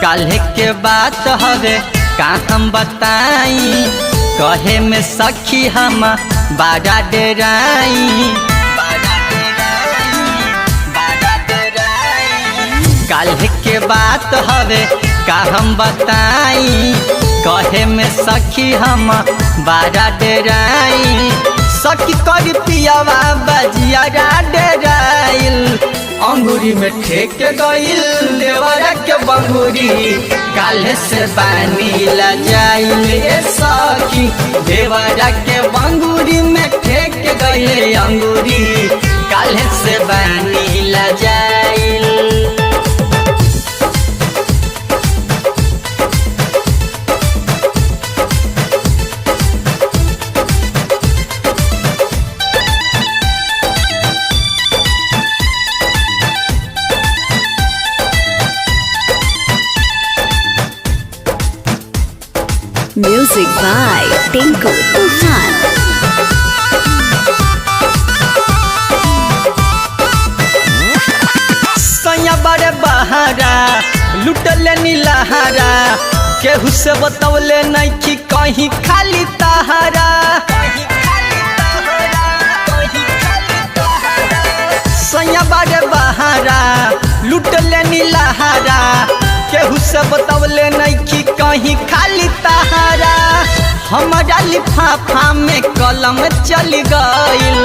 काल्हे के बात हवे का हम बताई, कहे में सखी हम बारा डेराई। काल्हे के बात हवे का हम बताई, कहे में सखी हम बारा डेराई। सखी कर पियावा बजिया डेराइल, अंगूरी में ठेक गइल देवरा के बंगूरी। काल्हे से बानी ला जाइल ए सखी, देवरा के बंगूरी में ठेक गइल अंगूरी। काल्हे से बानी ला जाइल। Music by Tinku Tufan। सैया बड़े बहारा लुटले नीलहारा, केहू से बतौले नहीं कि कहीं खाली तहारा। सैया बड़े बहारा लुटले नीलहारा, केहू से बतौले नहीं कि कहीं खाली तहारा। हमारा लिफाफा में कलम चल गइल,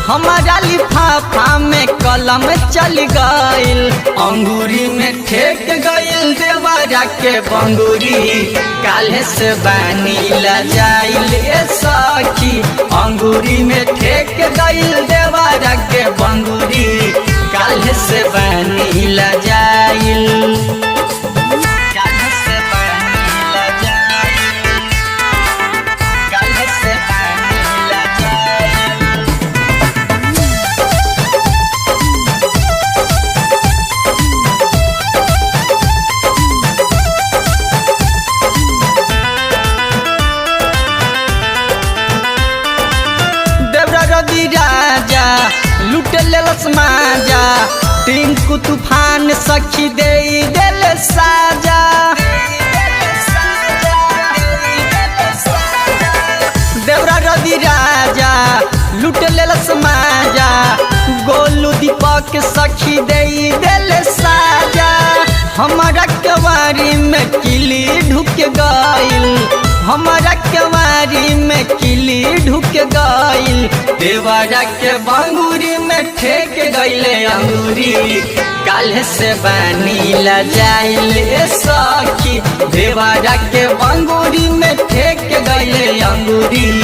हमारा लिफाफा में कलम चल गइल। अंगूरी में ठेक गइल देवरा के बंगूरी। काल्हे से बानी ला जाइल ए सखी, अंगूरी में ठेक गइल देवरा के बंगूरी। काल्हे से बानी ला जाइल। राजा लुट लेलस माजा, टिंकू तूफान सखी दे दिल साजा। देवरा रवि राजा लुट लेलस माजा, गोलू दीपक सखी दे दिल साजा। हमारा कवारी में किली ढुक गइल, हमारा कवारी में किली ढुक गइल। देवरा के बंगूरी में ठेक गइले अंगूरी। काल्हे से बानी ला जाइल ए सखी, देवरा के बंगूरी में ठेक गइले अंगूरी।